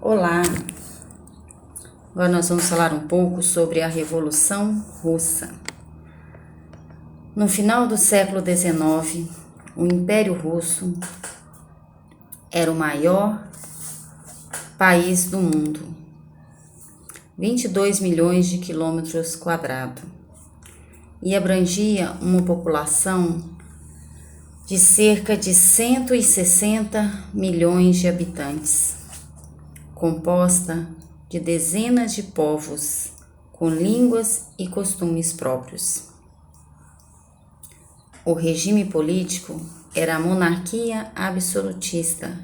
Olá, agora nós vamos falar um pouco sobre a Revolução Russa. No final do século XIX, o Império Russo era o maior país do mundo, 22 milhões de quilômetros quadrados, e abrangia uma população de cerca de 160 milhões de habitantes, composta de dezenas de povos com línguas e costumes próprios. O regime político era a monarquia absolutista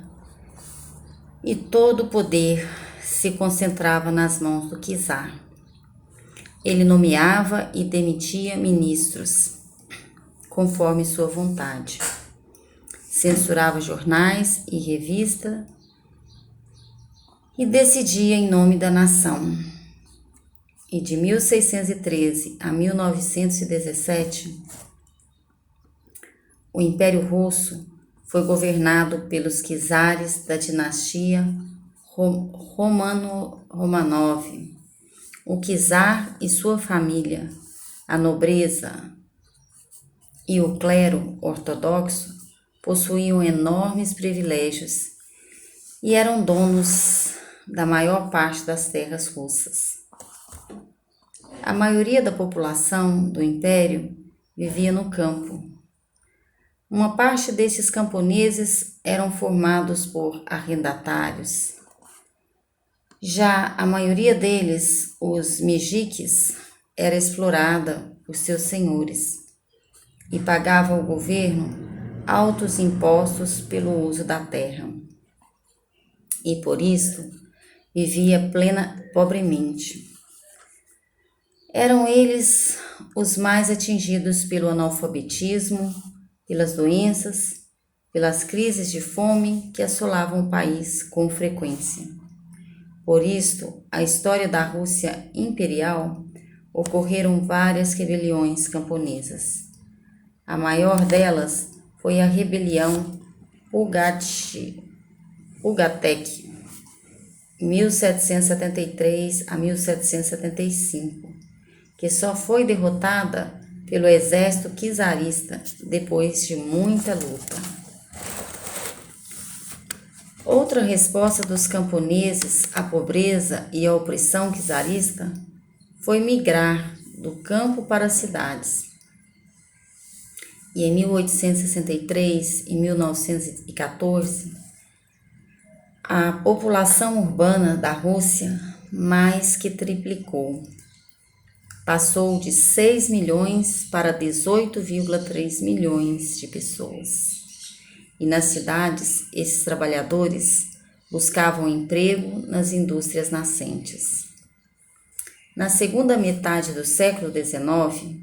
e todo o poder se concentrava nas mãos do czar. Ele nomeava e demitia ministros conforme sua vontade, censurava jornais e revistas e decidia em nome da nação. E de 1613 a 1917, o Império Russo foi governado pelos czares da dinastia Romanov. O czar e sua família, a nobreza e o clero ortodoxo possuíam enormes privilégios e eram donos da maior parte das terras russas. A maioria da população do império vivia no campo. Uma parte desses camponeses eram formados por arrendatários. Já a maioria deles, os mejiques, era explorada por seus senhores e pagava ao governo altos impostos pelo uso da terra. E por isso vivia pobremente. Eram eles os mais atingidos pelo analfabetismo, pelas doenças, pelas crises de fome que assolavam o país com frequência. Por isto, a história da Rússia imperial ocorreram várias rebeliões camponesas. A maior delas foi a rebelião Pugatek, 1773 a 1775, que só foi derrotada pelo exército czarista depois de muita luta. Outra resposta dos camponeses à pobreza e à opressão czarista foi migrar do campo para as cidades. E em 1863 e 1914, a população urbana da Rússia mais que triplicou. Passou de 6 milhões para 18,3 milhões de pessoas. E nas cidades, esses trabalhadores buscavam emprego nas indústrias nascentes. Na segunda metade do século XIX,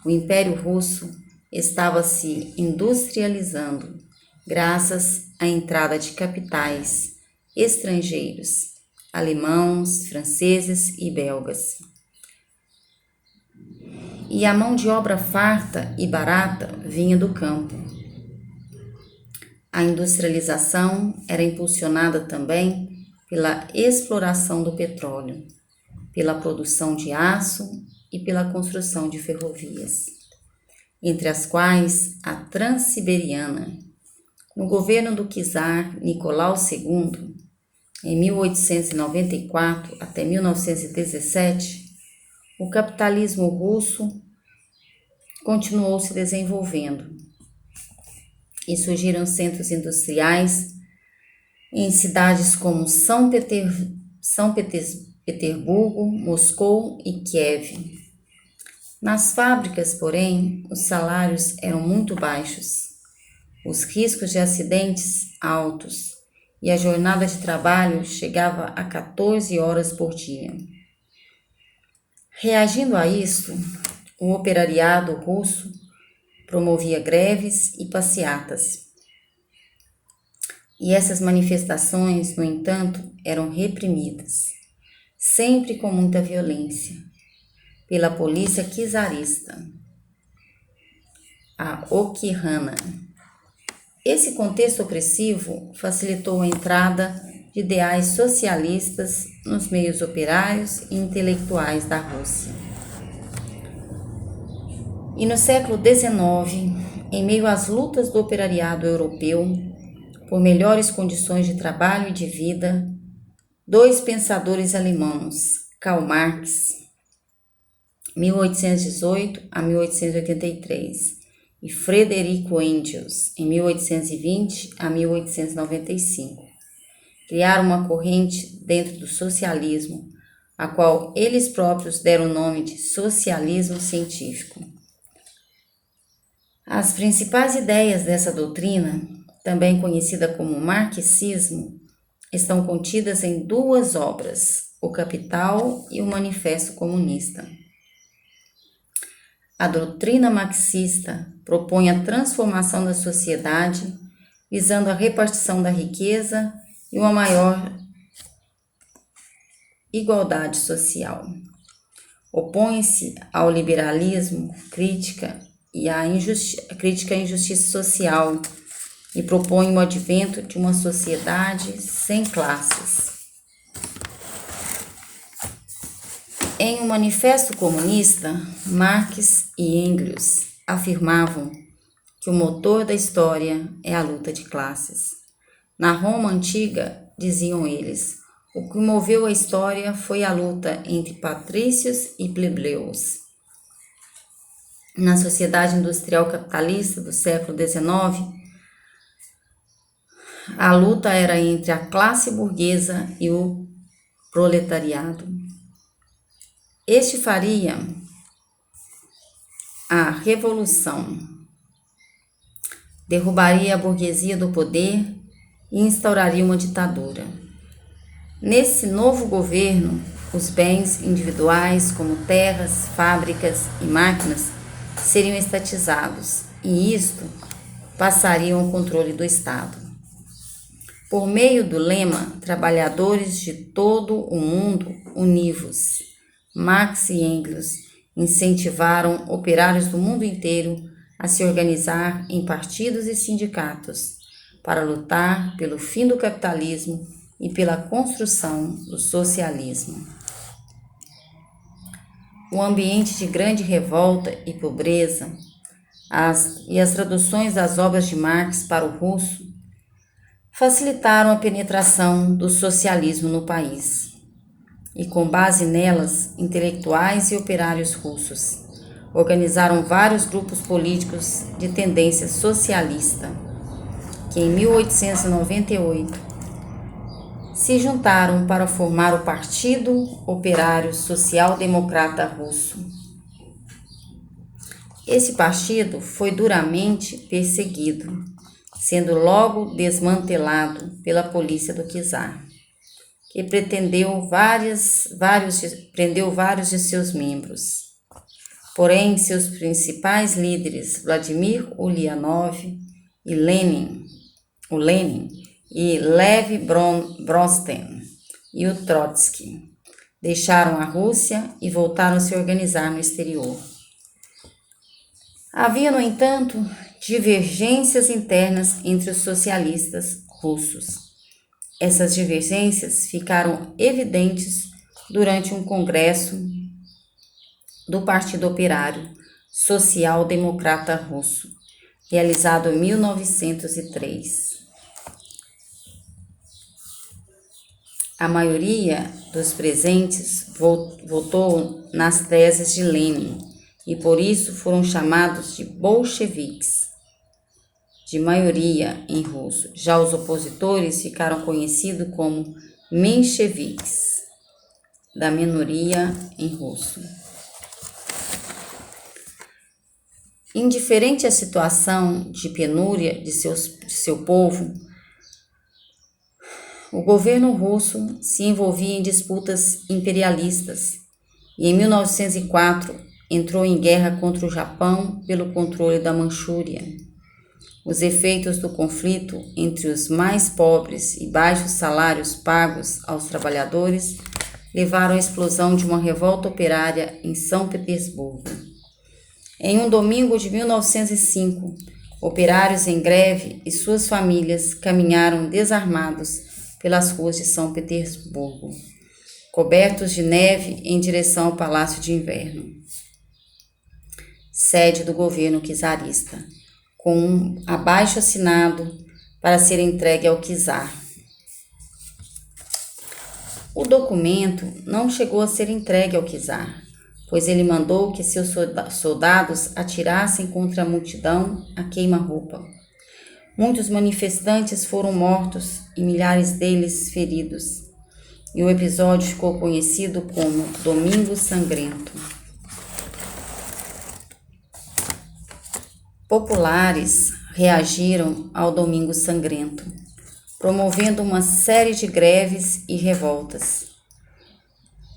o Império Russo estava se industrializando graças à entrada de capitais estrangeiros, alemãos, franceses e belgas. E a mão de obra farta e barata vinha do campo. A industrialização era impulsionada também pela exploração do petróleo, pela produção de aço e pela construção de ferrovias, entre as quais a Transiberiana. No governo do czar Nicolau II, em 1894 até 1917, o capitalismo russo continuou se desenvolvendo e surgiram centros industriais em cidades como São Petersburgo, Moscou e Kiev. Nas fábricas, porém, os salários eram muito baixos, os riscos de acidentes altos e a jornada de trabalho chegava a 14 horas por dia. Reagindo a isso, o operariado russo promovia greves e passeatas. E essas manifestações, no entanto, eram reprimidas, sempre com muita violência, pela polícia czarista, a Okhrana. Esse contexto opressivo facilitou a entrada de ideais socialistas nos meios operários e intelectuais da Rússia. E no século XIX, em meio às lutas do operariado europeu por melhores condições de trabalho e de vida, dois pensadores alemãos, Karl Marx, 1818 a 1883, e Frederico Engels, em 1820 a 1895, criaram uma corrente dentro do socialismo, a qual eles próprios deram o nome de socialismo científico. As principais ideias dessa doutrina, também conhecida como marxismo, estão contidas em duas obras, O Capital e o Manifesto Comunista. A doutrina marxista propõe a transformação da sociedade, visando a repartição da riqueza e uma maior igualdade social. Opõe-se ao liberalismo, crítica à injustiça social e propõe o advento de uma sociedade sem classes. Em um manifesto comunista, Marx e Engels afirmavam que o motor da história é a luta de classes. Na Roma antiga, diziam eles, o que moveu a história foi a luta entre patrícios e plebeus. Na sociedade industrial capitalista do século XIX, a luta era entre a classe burguesa e o proletariado. Este faria a revolução, derrubaria a burguesia do poder e instauraria uma ditadura. Nesse novo governo, os bens individuais, como terras, fábricas e máquinas, seriam estatizados e isto passaria ao controle do Estado. Por meio do lema Trabalhadores de todo o mundo, univos, Marx e Engels incentivaram operários do mundo inteiro a se organizar em partidos e sindicatos para lutar pelo fim do capitalismo e pela construção do socialismo. O ambiente de grande revolta e pobreza e as traduções das obras de Marx para o russo facilitaram a penetração do socialismo no país. E com base nelas, intelectuais e operários russos organizaram vários grupos políticos de tendência socialista, que em 1898 se juntaram para formar o Partido Operário Social Democrata Russo. Esse partido foi duramente perseguido, sendo logo desmantelado pela polícia do czar, que prendeu vários de seus membros. Porém, seus principais líderes, Vladimir Ulyanov e Lenin e Lev Bronstein e o Trotsky, deixaram a Rússia e voltaram a se organizar no exterior. Havia, no entanto, divergências internas entre os socialistas russos. Essas divergências ficaram evidentes durante um congresso do Partido Operário Social Democrata Russo, realizado em 1903. A maioria dos presentes votou nas teses de Lenin e por isso foram chamados de bolcheviques, de maioria em russo. Já os opositores ficaram conhecidos como mencheviques, da minoria em russo. Indiferente à situação de penúria de seu povo, o governo russo se envolvia em disputas imperialistas e em 1904 entrou em guerra contra o Japão pelo controle da Manchúria. Os efeitos do conflito entre os mais pobres e baixos salários pagos aos trabalhadores levaram à explosão de uma revolta operária em São Petersburgo. Em um domingo de 1905, operários em greve e suas famílias caminharam desarmados pelas ruas de São Petersburgo, cobertos de neve em direção ao Palácio de Inverno, sede do governo czarista, com um abaixo-assinado para ser entregue ao czar. O documento não chegou a ser entregue ao czar, pois ele mandou que seus soldados atirassem contra a multidão a queima-roupa. Muitos manifestantes foram mortos e milhares deles feridos, e o episódio ficou conhecido como Domingo Sangrento. Populares reagiram ao Domingo Sangrento, promovendo uma série de greves e revoltas.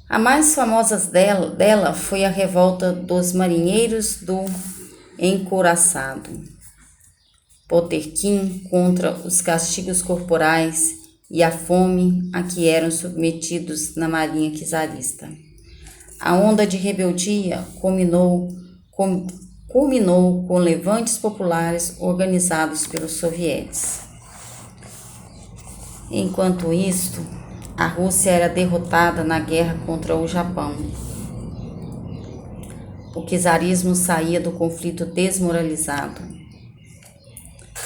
A mais famosa dela foi a revolta dos marinheiros do Encouraçado Potemkin contra os castigos corporais e a fome a que eram submetidos na marinha czarista. A onda de rebeldia culminou com levantes populares organizados pelos sovietes. Enquanto isto, a Rússia era derrotada na guerra contra o Japão. O czarismo saía do conflito desmoralizado.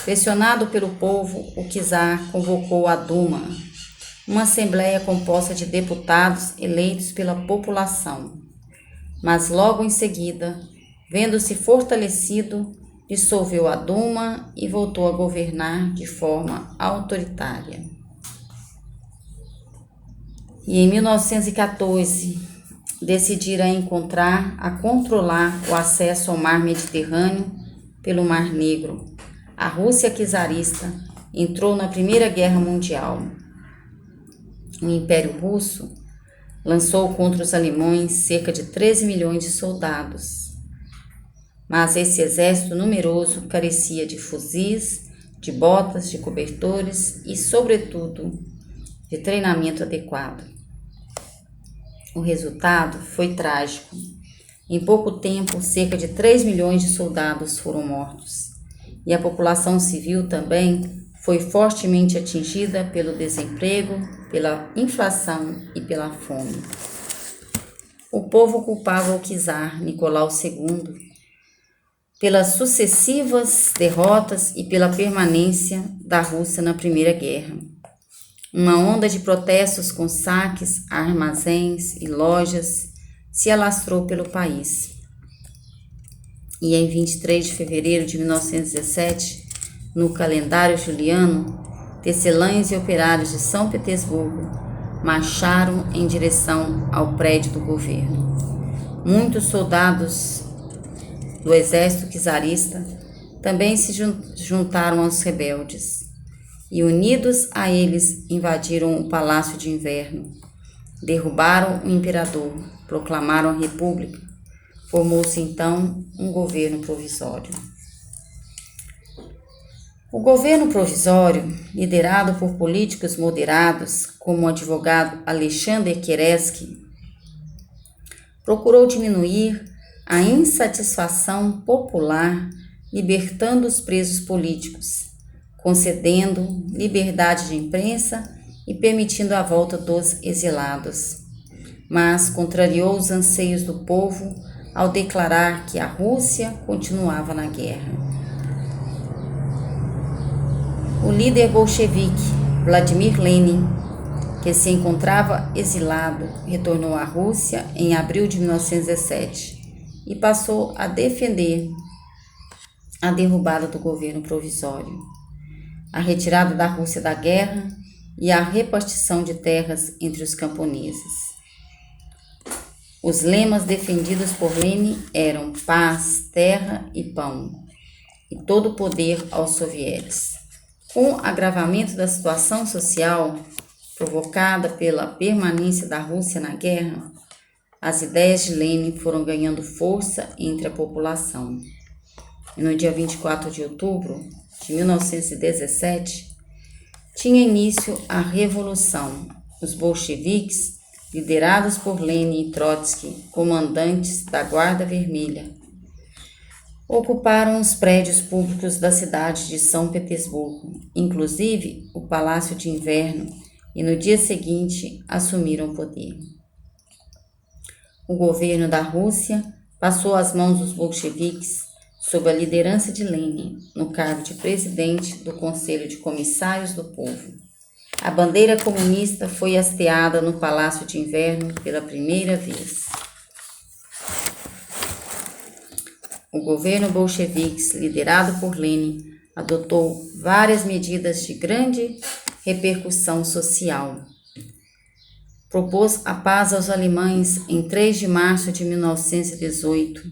Pressionado pelo povo, o czar convocou a Duma, uma assembleia composta de deputados eleitos pela população. Mas logo em seguida, vendo-se fortalecido, dissolveu a Duma e voltou a governar de forma autoritária. E em 1914, decidiram controlar o acesso ao mar Mediterrâneo pelo Mar Negro. A Rússia czarista entrou na Primeira Guerra Mundial. O Império Russo lançou contra os alemães cerca de 13 milhões de soldados. Mas esse exército numeroso carecia de fuzis, de botas, de cobertores e, sobretudo, de treinamento adequado. O resultado foi trágico. Em pouco tempo, cerca de 3 milhões de soldados foram mortos. E a população civil também foi fortemente atingida pelo desemprego, pela inflação e pela fome. O povo culpava o czar Nicolau II pelas sucessivas derrotas e pela permanência da Rússia na Primeira Guerra. Uma onda de protestos com saques a armazéns e lojas se alastrou pelo país. E em 23 de fevereiro de 1917, no calendário juliano, tecelães e operários de São Petersburgo marcharam em direção ao prédio do governo. Muitos soldados do exército czarista também se juntaram aos rebeldes. E unidos a eles invadiram o Palácio de Inverno, derrubaram o imperador, proclamaram a república. Formou-se então um governo provisório. O governo provisório, liderado por políticos moderados, como o advogado Alexander Keresky, procurou diminuir a insatisfação popular, libertando os presos políticos, concedendo liberdade de imprensa e permitindo a volta dos exilados. Mas contrariou os anseios do povo ao declarar que a Rússia continuava na guerra. O líder bolchevique Vladimir Lenin, que se encontrava exilado, retornou à Rússia em abril de 1917 e passou a defender a derrubada do governo provisório, a retirada da Rússia da guerra e a repartição de terras entre os camponeses. Os lemas defendidos por Lenin eram paz, terra e pão, e todo o poder aos sovietes. Com o agravamento da situação social provocada pela permanência da Rússia na guerra, as ideias de Lenin foram ganhando força entre a população. E no dia 24 de outubro de 1917, tinha início a Revolução. Os bolcheviques, liderados por Lenin e Trotsky, comandantes da Guarda Vermelha, ocuparam os prédios públicos da cidade de São Petersburgo, inclusive o Palácio de Inverno, e no dia seguinte assumiram o poder. O governo da Rússia passou às mãos dos bolcheviques sob a liderança de Lenin, no cargo de presidente do Conselho de Comissários do Povo. A bandeira comunista foi hasteada no Palácio de Inverno pela primeira vez. O governo bolchevique, liderado por Lenin, adotou várias medidas de grande repercussão social. Propôs a paz aos alemães em 3 de março de 1918.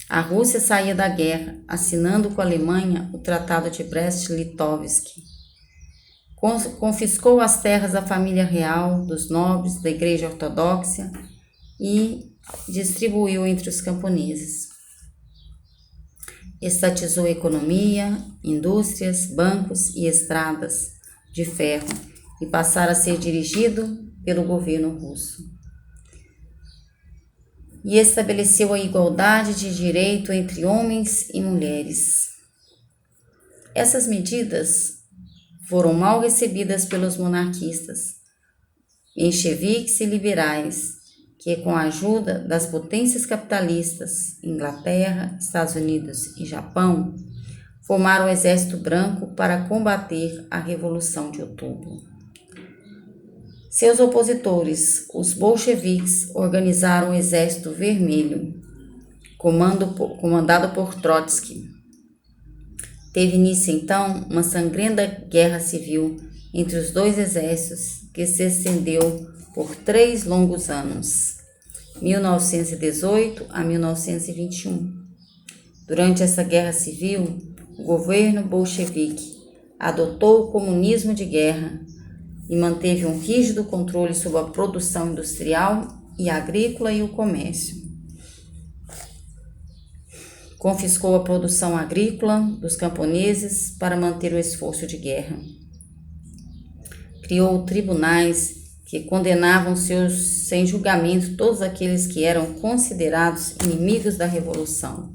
A Rússia saía da guerra, assinando com a Alemanha o Tratado de Brest-Litovsk. Confiscou as terras da família real, dos nobres, da Igreja Ortodoxa e distribuiu entre os camponeses. Estatizou a economia, indústrias, bancos e estradas de ferro e passaram a ser dirigido pelo governo russo. E estabeleceu a igualdade de direito entre homens e mulheres. Essas medidas foram mal recebidas pelos monarquistas, mencheviques e liberais, que com a ajuda das potências capitalistas, Inglaterra, Estados Unidos e Japão, formaram o Exército Branco para combater a Revolução de Outubro. Seus opositores, os bolcheviques, organizaram o Exército Vermelho, comandado por Trotsky. Teve início, então, uma sangrenta guerra civil entre os dois exércitos que se estendeu por 3 longos anos, 1918 a 1921. Durante essa guerra civil, o governo bolchevique adotou o comunismo de guerra e manteve um rígido controle sobre a produção industrial e agrícola e o comércio. Confiscou a produção agrícola dos camponeses para manter o esforço de guerra. Criou tribunais que condenavam sem julgamento todos aqueles que eram considerados inimigos da Revolução.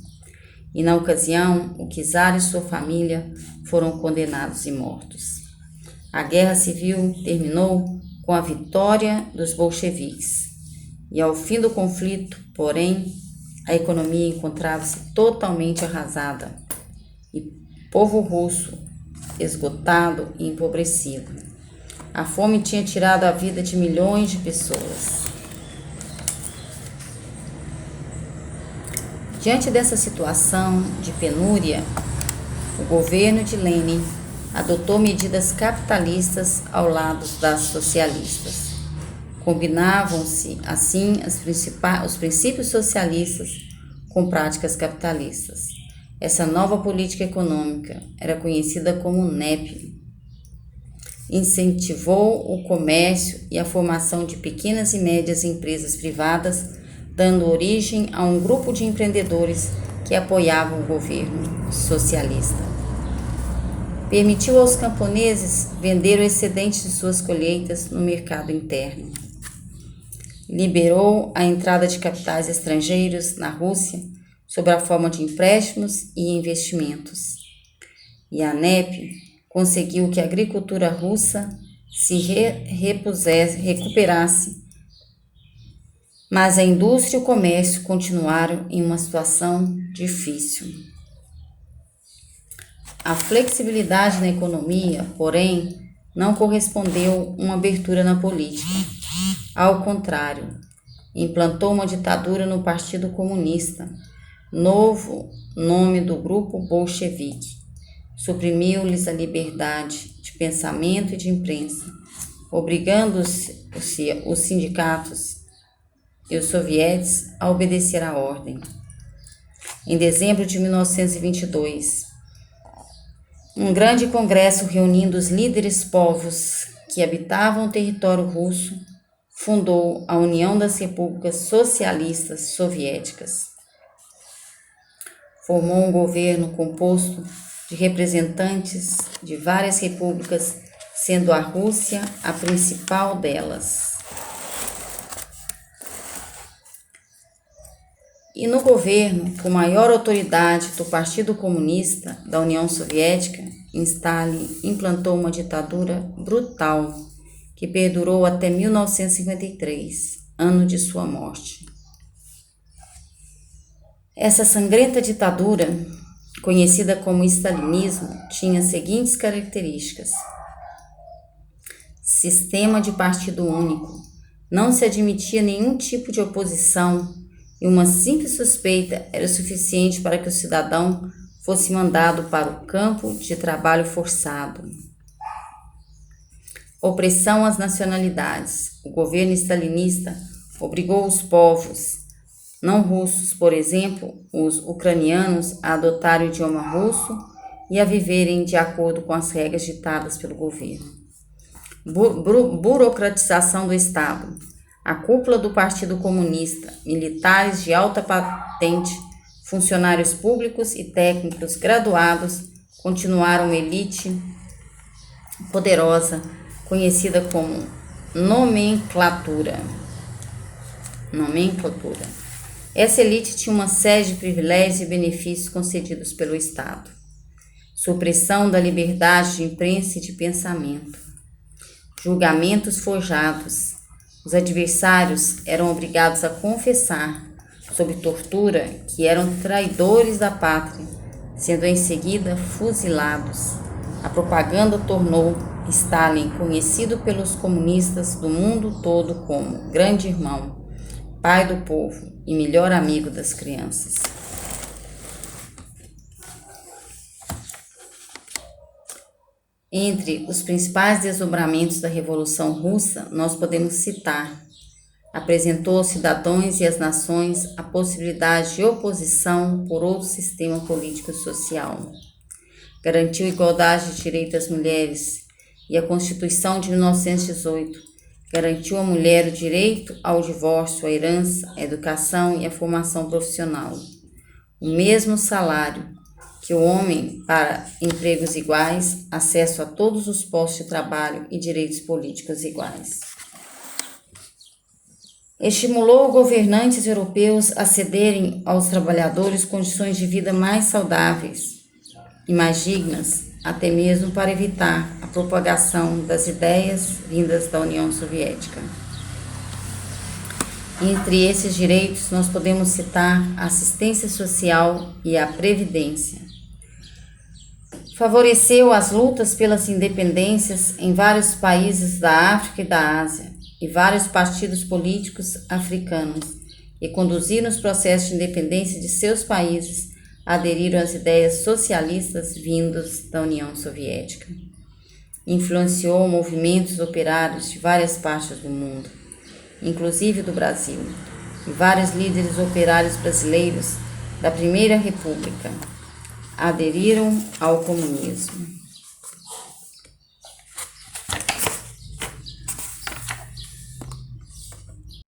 E, na ocasião, o czar e sua família foram condenados e mortos. A guerra civil terminou com a vitória dos bolcheviques. E, ao fim do conflito, porém, a economia encontrava-se totalmente arrasada e o povo russo esgotado e empobrecido. A fome tinha tirado a vida de milhões de pessoas. Diante dessa situação de penúria, o governo de Lenin adotou medidas capitalistas ao lado das socialistas. Combinavam-se, assim, os princípios socialistas com práticas capitalistas. Essa nova política econômica era conhecida como NEP. Incentivou o comércio e a formação de pequenas e médias empresas privadas, dando origem a um grupo de empreendedores que apoiavam o governo socialista. Permitiu aos camponeses vender o excedente de suas colheitas no mercado interno. Liberou a entrada de capitais estrangeiros na Rússia sob a forma de empréstimos e investimentos. E a NEP conseguiu que a agricultura russa se recuperasse, mas a indústria e o comércio continuaram em uma situação difícil. A flexibilidade na economia, porém, não correspondeu a uma abertura na política. Ao contrário, implantou uma ditadura no Partido Comunista, novo nome do grupo bolchevique. Suprimiu-lhes a liberdade de pensamento e de imprensa, obrigando-se os sindicatos e os sovietes a obedecer à ordem. Em dezembro de 1922, um grande congresso reunindo os líderes povos que habitavam o território russo fundou a União das Repúblicas Socialistas Soviéticas. Formou um governo composto de representantes de várias repúblicas, sendo a Rússia a principal delas. E no governo, com maior autoridade do Partido Comunista da União Soviética, Stalin implantou uma ditadura brutal que perdurou até 1953, ano de sua morte. Essa sangrenta ditadura, conhecida como stalinismo, tinha as seguintes características: sistema de partido único, não se admitia nenhum tipo de oposição e uma simples suspeita era suficiente para que o cidadão fosse mandado para o campo de trabalho forçado. Opressão às nacionalidades. O governo stalinista obrigou os povos não russos, por exemplo, os ucranianos, a adotar o idioma russo e a viverem de acordo com as regras ditadas pelo governo. Burocratização do Estado. A cúpula do Partido Comunista, militares de alta patente, funcionários públicos e técnicos graduados continuaram elite poderosa, conhecida como nomenclatura. Essa elite tinha uma série de privilégios e benefícios concedidos pelo Estado. Supressão da liberdade de imprensa e de pensamento. Julgamentos forjados. Os adversários eram obrigados a confessar, sob tortura, que eram traidores da pátria, sendo em seguida fuzilados. A propaganda tornou Stalin conhecido pelos comunistas do mundo todo como Grande Irmão, pai do povo e melhor amigo das crianças. Entre os principais desdobramentos da Revolução Russa, nós podemos citar: apresentou aos cidadãos e às nações a possibilidade de oposição por outro sistema político e social, garantiu igualdade de direito às mulheres e a Constituição de 1918 garantiu à mulher o direito ao divórcio, à herança, à educação e à formação profissional, o mesmo salário que o homem para empregos iguais, acesso a todos os postos de trabalho e direitos políticos iguais. Estimulou governantes europeus a cederem aos trabalhadores condições de vida mais saudáveis e mais dignas, até mesmo para evitar a propagação das ideias vindas da União Soviética. Entre esses direitos, nós podemos citar a assistência social e a previdência. Favoreceu as lutas pelas independências em vários países da África e da Ásia e vários partidos políticos africanos e conduziram os processos de independência de seus países, aderiram às ideias socialistas vindas da União Soviética. Influenciou movimentos operários de várias partes do mundo, inclusive do Brasil, e vários líderes operários brasileiros da Primeira República aderiram ao comunismo.